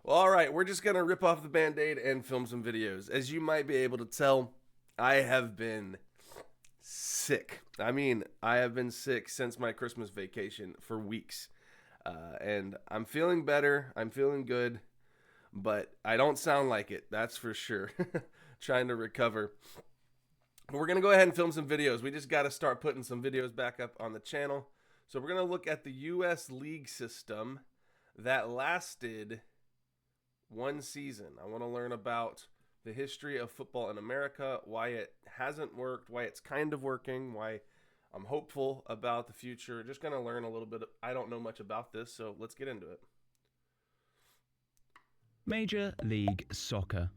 Well, all right, we're just going to rip off the Band-Aid and film some videos. As you might be able to tell, I have been sick. I have been sick since my Christmas vacation for weeks. And I'm feeling better. I'm feeling good. But I don't sound like it, that's for sure. Trying to recover. But we're going to go ahead and film some videos. We just got to start putting some videos back up on the channel. So we're going to look at the U.S. league system that lasted one season. I want to learn about the history of football in America, why it hasn't worked, why it's kind of working, why I'm hopeful about the future. Just going to learn a little bit. I don't know much about this, so let's get into it. Major League Soccer,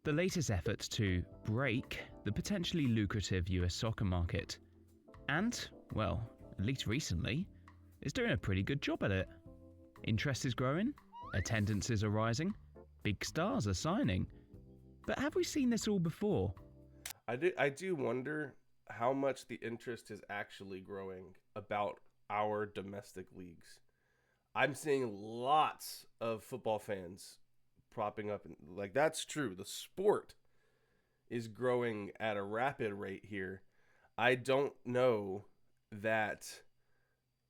the latest effort to break the potentially lucrative US soccer market. And, well, at least recently, is doing a pretty good job at it. Interest is growing, attendances are rising, big stars are signing. But have we seen this all before? I do wonder how much the interest is actually growing about our domestic leagues. I'm seeing lots of football fans propping up, and like, that's true. The sport is growing at a rapid rate here. I don't know that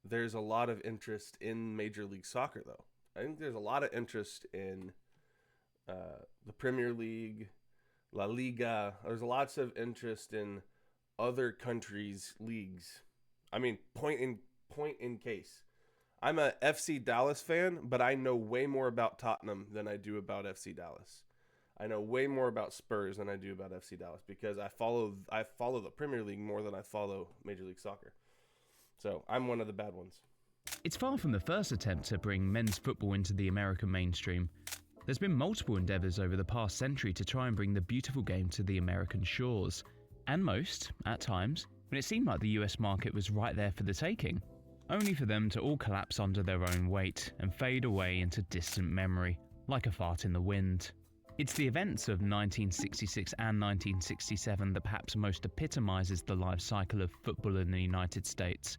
there's a lot of interest in Major League Soccer, though. I think there's a lot of interest in the Premier League, La Liga. There's lots of interest in other countries' leagues. I mean, point in case. I'm a FC Dallas fan, but I know way more about Tottenham than I do about FC Dallas. I know way more about Spurs than I do about FC Dallas because I follow the Premier League more than I follow Major League Soccer. So I'm one of the bad ones. It's far from the first attempt to bring men's football into the American mainstream. There's been multiple endeavours over the past century to try and bring the beautiful game to the American shores. And most, at times, when it seemed like the US market was right there for the taking, only for them to all collapse under their own weight and fade away into distant memory, like a fart in the wind. It's the events of 1966 and 1967 that perhaps most epitomises the life cycle of football in the United States.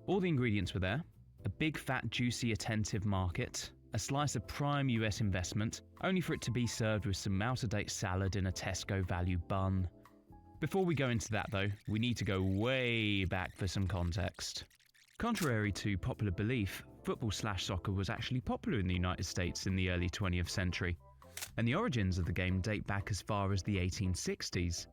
All the ingredients were there: a big, fat, juicy, attentive market, a slice of prime US investment, only for it to be served with some out-of-date salad in a Tesco value bun. Before we go into that though, we need to go way back for some context. Contrary to popular belief, football/soccer was actually popular in the United States in the early 20th century, and the origins of the game date back as far as the 1860s.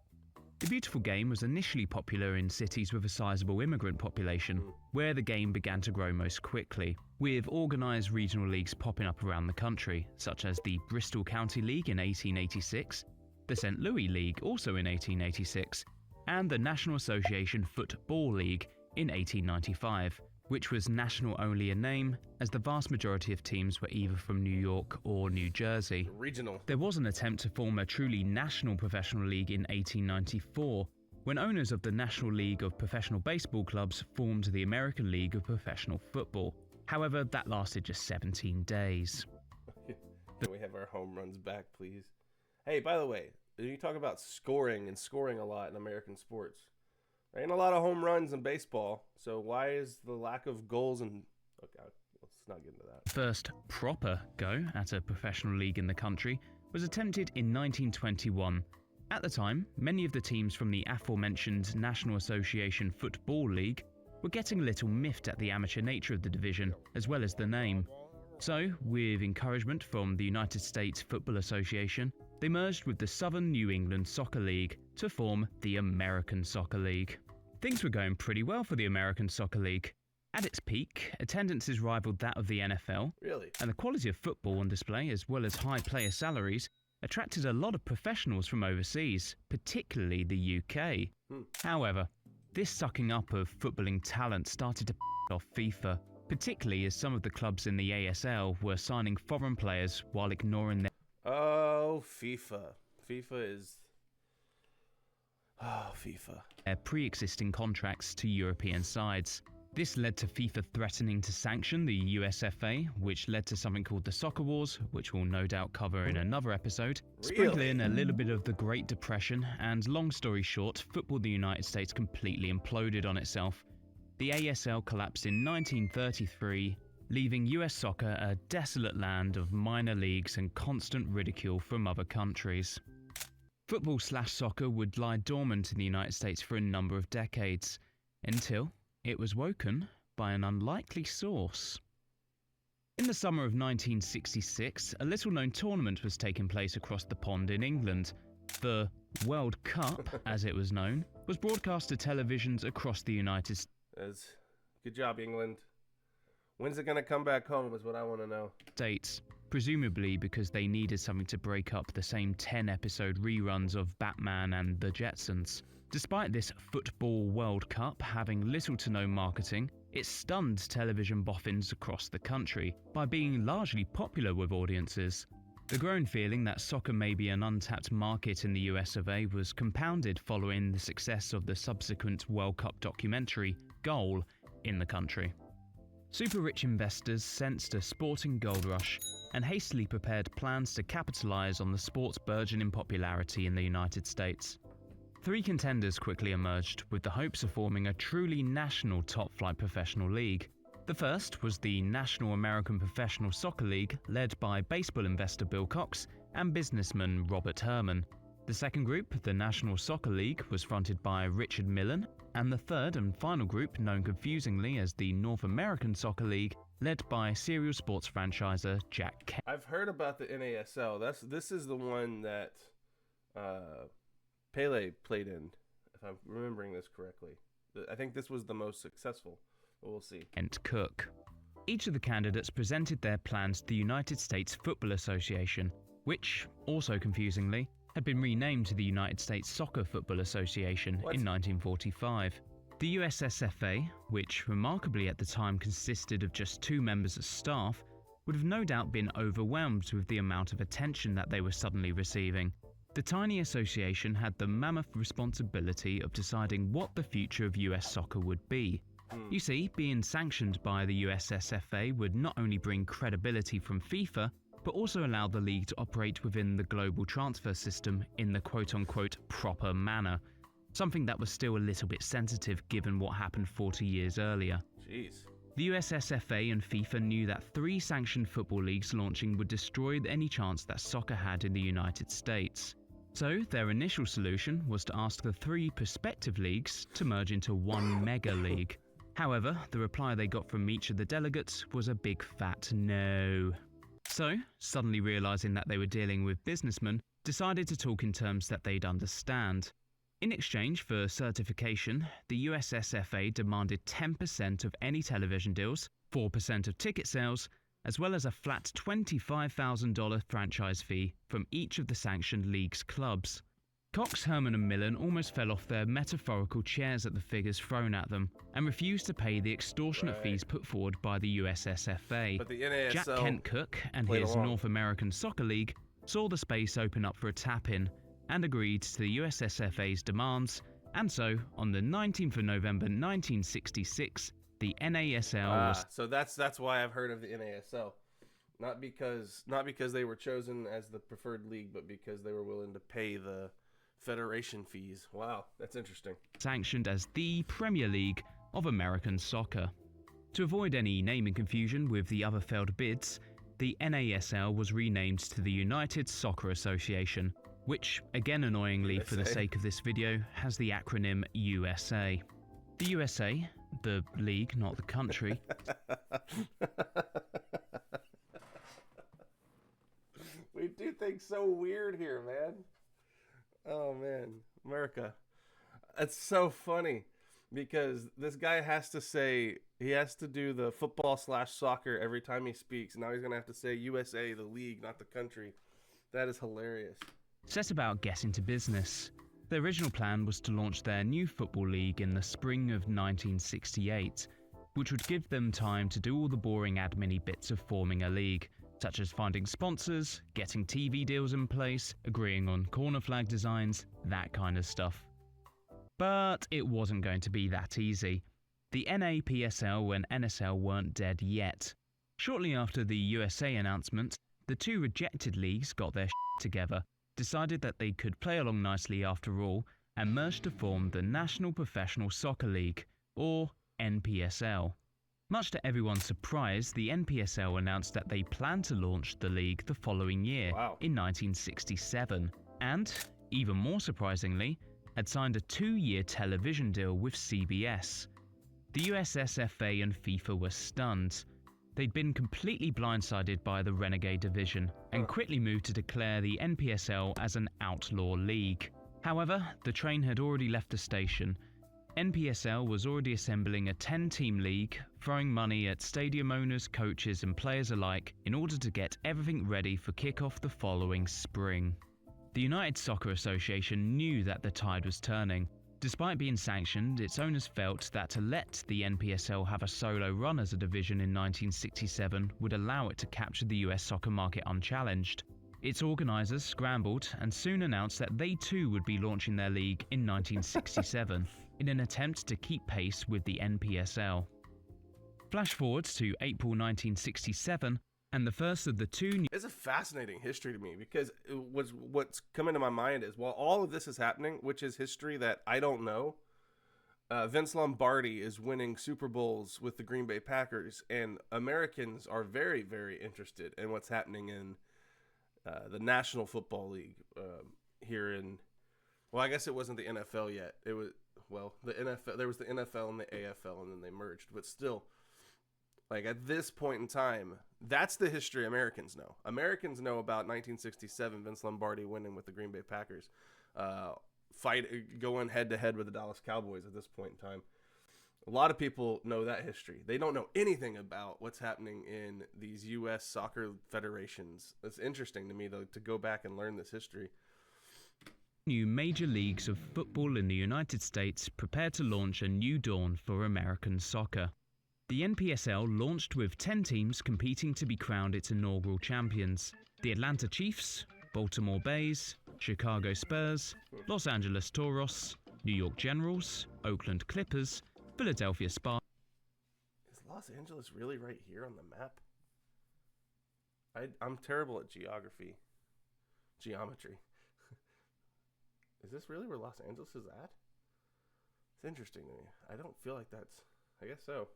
The beautiful game was initially popular in cities with a sizable immigrant population, where the game began to grow most quickly, with organised regional leagues popping up around the country, such as the Bristol County League in 1886, the St. Louis League also in 1886, and the National Association Football League in 1895, which was national only in name, as the vast majority of teams were either from New York or New Jersey. Regional. There was an attempt to form a truly national professional league in 1894, when owners of the National League of Professional Baseball Clubs formed the American League of Professional Football. However, that lasted just 17 days. Can we have our home runs back, please? Hey, by the way, you talk about scoring a lot in American sports. There ain't a lot of home runs in baseball, so why is the lack of goals in... Okay, let's not get into that. First proper go at a professional league in the country was attempted in 1921. At the time, many of the teams from the aforementioned National Association Football League were getting a little miffed at the amateur nature of the division, as well as the name. So, with encouragement from the United States Football Association, they merged with the Southern New England Soccer League to form the American Soccer League. Things were going pretty well for the American Soccer League. At its peak, attendances rivaled that of the NFL. Really? And the quality of football on display, as well as high player salaries, attracted a lot of professionals from overseas, particularly the UK. However, this sucking up of footballing talent started to off FIFA, particularly as some of the clubs in the ASL were signing foreign players while ignoring their FIFA. FIFA is... Oh, FIFA. pre-existing contracts to European sides. This led to FIFA threatening to sanction the USFA, which led to something called the Soccer Wars, which we'll no doubt cover in another episode. Sprinkle in a little bit of the Great Depression, and long story short, football in the United States completely imploded on itself. The ASL collapsed in 1933, leaving US soccer a desolate land of minor leagues and constant ridicule from other countries. Football/soccer would lie dormant in the United States for a number of decades, until it was woken by an unlikely source. In the summer of 1966, a little-known tournament was taking place across the pond in England. The World Cup, as it was known, was broadcast to televisions across the United Good job, England. When's it going to come back home is what I want to know. States, presumably because they needed something to break up the same 10-episode reruns of Batman and the Jetsons. Despite this Football World Cup having little to no marketing, it stunned television boffins across the country by being largely popular with audiences. The growing feeling that soccer may be an untapped market in the US of A was compounded following the success of the subsequent World Cup documentary, Goal, in the country. Super-rich investors sensed a sporting gold rush and hastily prepared plans to capitalize on the sport's burgeoning popularity in the United States. 3 contenders quickly emerged, with the hopes of forming a truly national top-flight professional league. The first was the National American Professional Soccer League, led by baseball investor Bill Cox and businessman Robert Herman. The second group, the National Soccer League, was fronted by Richard Millen, and the third and final group, known confusingly as the North American Soccer League, led by serial sports franchisor Jack Kent. I've heard about the NASL. This is the one that Pele played in, if I'm remembering this correctly. I think this was the most successful. We'll see. Kent Cook. Each of the candidates presented their plans to the United States Football Association, which, also confusingly, had been renamed to the United States Soccer Football Association in 1945. The USSFA, which remarkably at the time consisted of just 2 members of staff, would have no doubt been overwhelmed with the amount of attention that they were suddenly receiving. The tiny association had the mammoth responsibility of deciding what the future of US soccer would be. You see, being sanctioned by the USSFA would not only bring credibility from FIFA, but also allow the league to operate within the global transfer system in the quote-unquote proper manner, something that was still a little bit sensitive given what happened 40 years earlier. Jeez. The USSFA and FIFA knew that 3 sanctioned football leagues launching would destroy any chance that soccer had in the United States. So their initial solution was to ask the 3 prospective leagues to merge into one mega league. However, the reply they got from each of the delegates was a big fat no. So, suddenly realizing that they were dealing with businessmen, decided to talk in terms that they'd understand. In exchange for certification, the USSFA demanded 10% of any television deals, 4% of ticket sales, as well as a flat $25,000 franchise fee from each of the sanctioned league's clubs. Cox, Herman and Millen almost fell off their metaphorical chairs at the figures thrown at them and refused to pay the extortionate fees put forward by the USSFA. But the NASL Jack Kent Cook and his North American Soccer League saw the space open up for a tap-in and agreed to the USSFA's demands, and so, on the 19th of November 1966, the NASL was... So that's why I've heard of the NASL. Not because they were chosen as the preferred league, but because they were willing to pay the federation fees. Wow, that's interesting. Sanctioned as the Premier League of American soccer. To avoid any naming confusion with the other failed bids, the NASL was renamed to the United Soccer Association, which, again annoyingly USA. For the sake of this video, has the acronym USA. The USA, the league, not the country. We do things so weird here, man. Oh, man. America. It's so funny because this guy has to say, he has to do the football/soccer every time he speaks. Now he's going to have to say USA, the league, not the country. That is hilarious. Set about getting to business. The original plan was to launch their new football league in the spring of 1968, which would give them time to do all the boring admin-y bits of forming a league, such as finding sponsors, getting TV deals in place, agreeing on corner flag designs, that kind of stuff. But it wasn't going to be that easy. The NAPSL and NSL weren't dead yet. Shortly after the USA announcement, the 2 rejected leagues got their together, decided that they could play along nicely after all, and merged to form the National Professional Soccer League, or NPSL. Much to everyone's surprise, the NPSL announced that they plan to launch the league the following year, Wow. in 1967, and, even more surprisingly, had signed a 2-year television deal with CBS. The USSFA and FIFA were stunned. They'd been completely blindsided by the Renegade Division and quickly moved to declare the NPSL as an outlaw league. However, the train had already left the station. NPSL was already assembling a 10-team league, throwing money at stadium owners, coaches and players alike in order to get everything ready for kickoff the following spring. The United Soccer Association knew that the tide was turning. Despite being sanctioned, its owners felt that to let the NPSL have a solo run as a division in 1967 would allow it to capture the US soccer market unchallenged. Its organisers scrambled and soon announced that they too would be launching their league in 1967 in an attempt to keep pace with the NPSL. Flash forward to April 1967, and the first of the two new It's a fascinating history to me because what's coming to my mind is while all of this is happening, which is history that I don't know, Vince Lombardi is winning Super Bowls with the Green Bay Packers, and Americans are very, very interested in what's happening in the National Football League here in, well, I guess it wasn't the NFL yet. It was, well, the NFL, there was the NFL and the AFL, and then they merged, but still, like at this point in time, that's the history Americans know. Americans know about 1967, Vince Lombardi winning with the Green Bay Packers, going head to head with the Dallas Cowboys at this point in time. A lot of people know that history. They don't know anything about what's happening in these U.S. soccer federations. It's interesting to me, though, to go back and learn this history. new major leagues of football in the United States prepared to launch a new dawn for American soccer. The NPSL launched with 10 teams competing to be crowned its inaugural champions. The Atlanta Chiefs, Baltimore Bays, Chicago Spurs, Los Angeles Toros, New York Generals, Oakland Clippers, Philadelphia Spartans. Is Los Angeles really right here on the map? I'm terrible at geometry. Is this really where Los Angeles is at? It's interesting to me. I don't feel like that's... I guess so.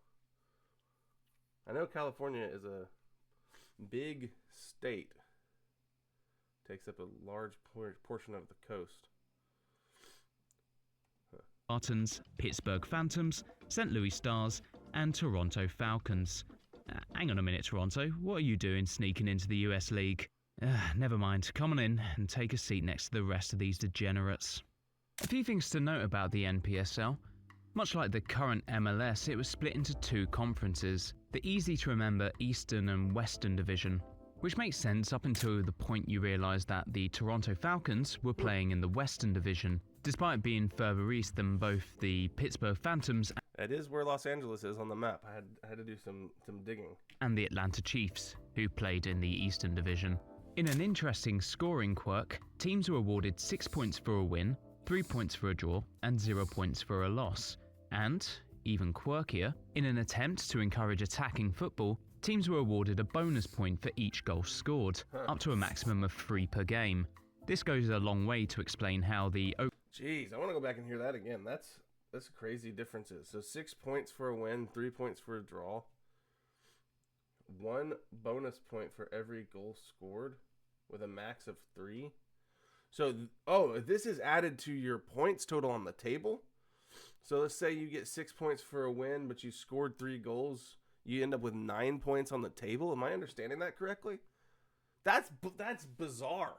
I know California is a big state. Takes up a large portion of the coast. Spartans, Pittsburgh Phantoms, St. Louis Stars, and Toronto Falcons. Hang on a minute, Toronto. What are you doing sneaking into the US League? Never mind. Come on in and take a seat next to the rest of these degenerates. A few things to note about the NPSL. Much like the current MLS, it was split into two conferences, the easy-to-remember Eastern and Western Division, which makes sense up until the point you realise that the Toronto Falcons were playing in the Western Division, despite being further east than both the Pittsburgh Phantoms That is where Los Angeles is on the map. I had to do some digging. and the Atlanta Chiefs, who played in the Eastern Division. In an interesting scoring quirk, teams were awarded 6 points for a win, 3 points for a draw, and 0 points for a loss. And, even quirkier, in an attempt to encourage attacking football, teams were awarded a bonus point for each goal scored, up to a maximum of 3 per game. This goes a long way to explain how the Jeez, I want to go back and hear that again. That's crazy differences. So 6 points for a win, 3 points for a draw. 1 bonus point for every goal scored with a max of 3. So, this is added to your points total on the table. So let's say you get 6 points for a win, but you scored 3 goals. You end up with 9 points on the table. Am I understanding that correctly? That's bizarre.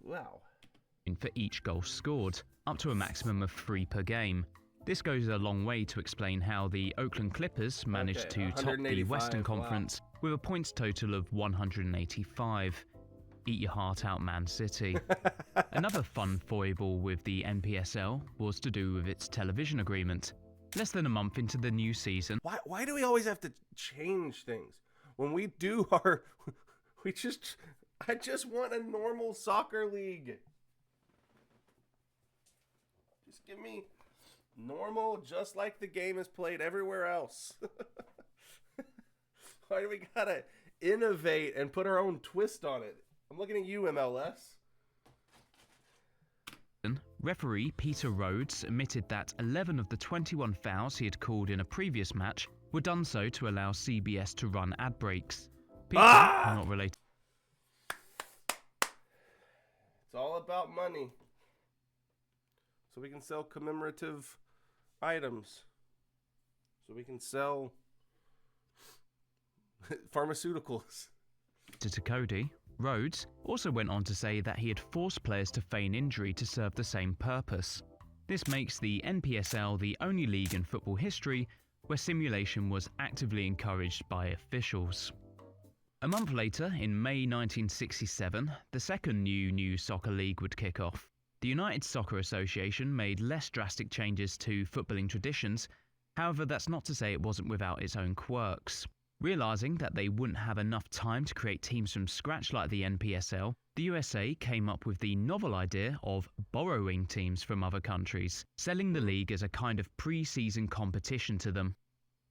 Wow. for each goal scored, up to a maximum of 3 per game. This goes a long way to explain how the Oakland Clippers managed to top the Western Conference with a points total of 185. Eat your heart out, Man City. Another fun foible with the NPSL was to do with its television agreement. Less than a month into the new season, Why do we always have to change things? When we do our... I just want a normal soccer league. Just give me normal, just like the game is played everywhere else. Why do we gotta innovate and put our own twist on it? I'm looking at you, MLS. referee Peter Rhodes admitted that 11 of the 21 fouls he had called in a previous match were done so to allow CBS to run ad breaks. Peter, not related. It's all about money. So we can sell commemorative items. So we can sell pharmaceuticals. To Cody, Rhodes also went on to say that he had forced players to feign injury to serve the same purpose. This makes the NPSL the only league in football history where simulation was actively encouraged by officials. A month later, in May 1967, the second new soccer league would kick off. The United Soccer Association made less drastic changes to footballing traditions, however that's not to say it wasn't without its own quirks. Realising that they wouldn't have enough time to create teams from scratch like the NPSL, the USA came up with the novel idea of borrowing teams from other countries, selling the league as a kind of pre-season competition to them.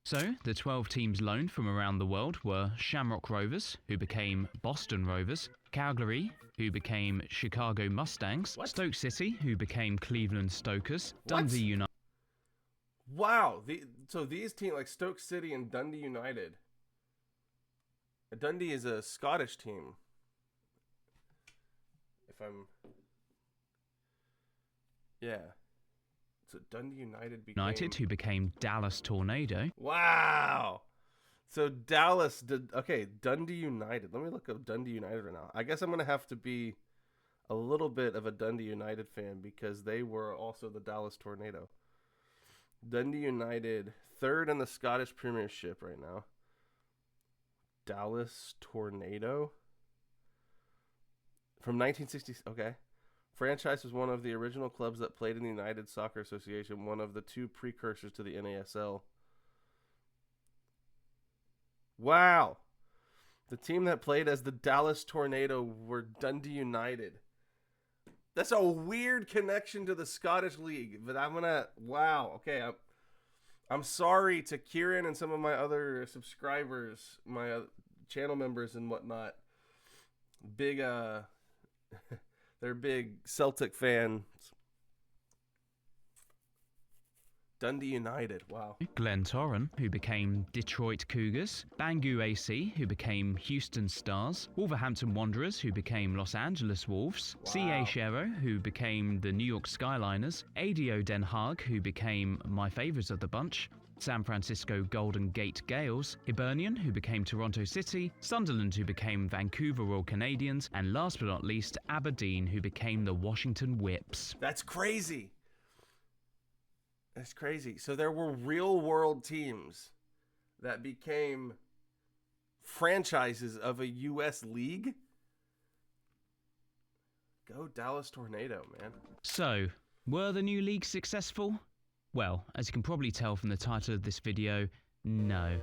So, the 12 teams loaned from around the world were Shamrock Rovers, who became Boston Rovers, Calgary, who became Chicago Mustangs, Stoke City, who became Cleveland Stokers, Dundee United. Wow, so these teams like Stoke City and Dundee United. Dundee is a Scottish team. Yeah. So Dundee United became... who became Dallas Tornado. Wow. So Dallas did... Okay, Dundee United. Let me look up Dundee United right now. I guess I'm going to have to be a little bit of a Dundee United fan because they were also the Dallas Tornado. Dundee United, third in the Scottish Premiership right now. Dallas Tornado from 1960. Okay. Franchise was one of the original clubs that played in the United Soccer Association, one of the two precursors to the NASL. Wow. The team that played as the Dallas Tornado were Dundee United. That's a weird connection to the Scottish League, but I'm gonna... Wow. Okay, I'm sorry to Kieran and some of my other subscribers, my channel members and whatnot. Big, they're big Celtic fans. Dundee United, wow. Glentoran, who became Detroit Cougars, Bangor AC, who became Houston Stars, Wolverhampton Wanderers, who became Los Angeles Wolves, Wow. CA Shero, who became the New York Skyliners, ADO Den Haag, who became my favourites of the bunch, San Francisco Golden Gate Gales, Hibernian, who became Toronto City, Sunderland, who became Vancouver Royal Canadians, and last but not least, Aberdeen, who became the Washington Whips. That's crazy. That's crazy. So there were real world teams that became franchises of a U.S. league? Go Dallas Tornado, man. So, were the new leagues successful? Well, as you can probably tell from the title of this video, no.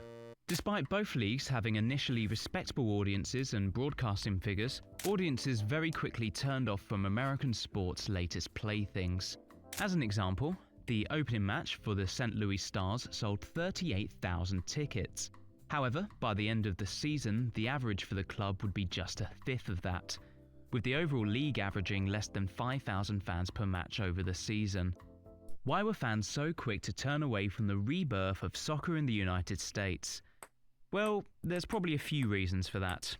Despite both leagues having initially respectable audiences and broadcasting figures, audiences very quickly turned off from American sport's latest playthings. As an example, the opening match for the St. Louis Stars sold 38,000 tickets. However, by the end of the season, the average for the club would be just a fifth of that, with the overall league averaging less than 5,000 fans per match over the season. Why were fans so quick to turn away from the rebirth of soccer in the United States? Well, there's probably a few reasons for that.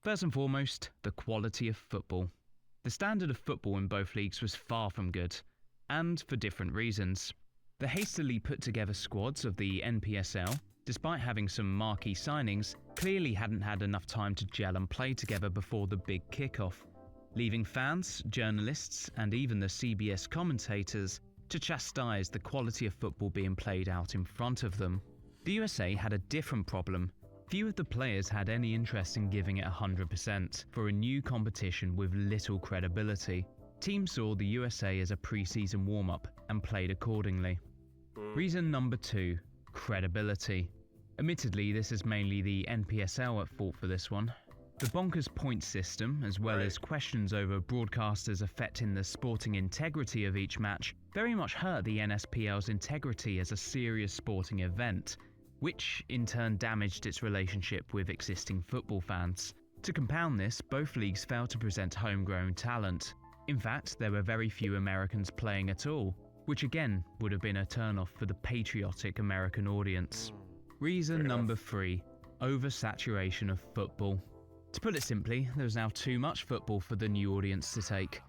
First and foremost, the quality of football. The standard of football in both leagues was far from good, and for different reasons. The hastily put together squads of the NPSL, despite having some marquee signings, clearly hadn't had enough time to gel and play together before the big kickoff, leaving fans, journalists, and even the CBS commentators to chastise the quality of football being played out in front of them. The USA had a different problem. Few of the players had any interest in giving it 100% for a new competition with little credibility. Teams saw the USA as a pre-season warm-up and played accordingly. Reason number 2, credibility. Admittedly, this is mainly the NPSL at fault for this one. The bonkers point system, as well as questions over broadcasters affecting the sporting integrity of each match, very much hurt the NSPL's integrity as a serious sporting event, which in turn damaged its relationship with existing football fans. To compound this, both leagues failed to present homegrown talent. In fact, there were very few Americans playing at all, which again would have been a turn-off for the patriotic American audience. Reason number 3, oversaturation of football. To put it simply, there was now too much football for the new audience to take.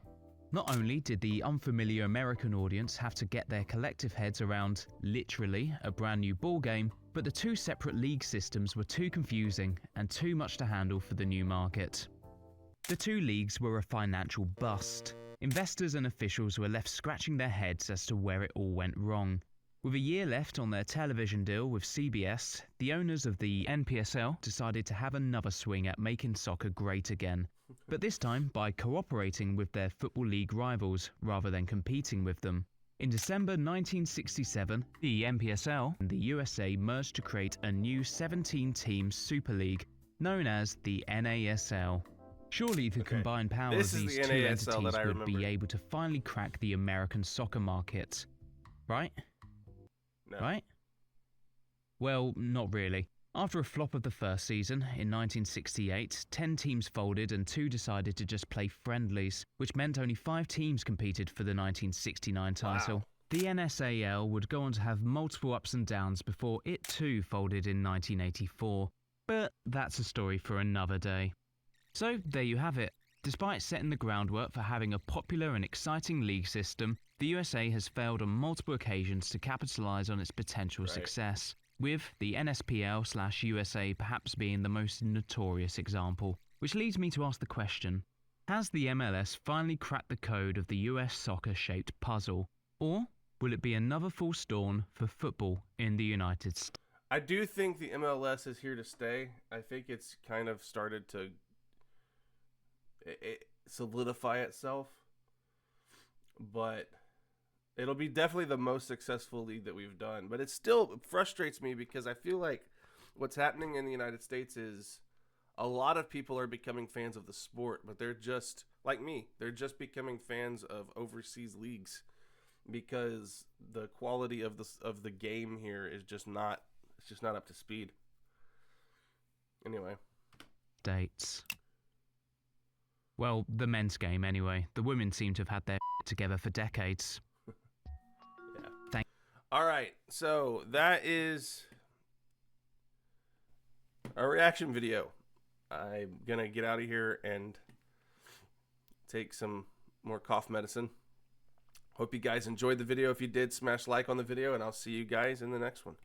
Not only did the unfamiliar American audience have to get their collective heads around, literally, a brand new ball game, but the two separate league systems were too confusing and too much to handle for the new market. The two leagues were a financial bust. Investors and officials were left scratching their heads as to where it all went wrong. With a year left on their television deal with CBS, the owners of the NPSL decided to have another swing at making soccer great again, but this time by cooperating with their Football League rivals rather than competing with them. In December 1967, the NPSL and the USA merged to create a new 17-team Super League known as the NASL. Surely the combined power of these two entities would be able to finally crack the American soccer market. Right? No. Right? Well, not really. After a flop of the first season, in 1968, 10 teams folded and 2 decided to just play friendlies, which meant only 5 teams competed for the 1969 title. Wow. The NSAL would go on to have multiple ups and downs before it too folded in 1984. But that's a story for another day. So there you have it. Despite setting the groundwork for having a popular and exciting league system, the USA has failed on multiple occasions to capitalise on its potential success, with the NSPL/USA perhaps being the most notorious example. Which leads me to ask the question, has the MLS finally cracked the code of the US soccer-shaped puzzle? Or will it be another false dawn for football in the United States? I do think the MLS is here to stay. I think it's kind of started to solidify itself, but it'll be definitely the most successful league that we've done. But it still frustrates me because I feel like what's happening in the United States is a lot of people are becoming fans of the sport, but they're just like me. They're just becoming fans of overseas leagues because the quality of the game here is just not up to speed. Anyway, States. Well, the men's game anyway. The women seem to have had their together for decades. Yeah. All right, so that is our reaction video. I'm going to get out of here and take some more cough medicine. Hope you guys enjoyed the video. If you did, smash like on the video, and I'll see you guys in the next one.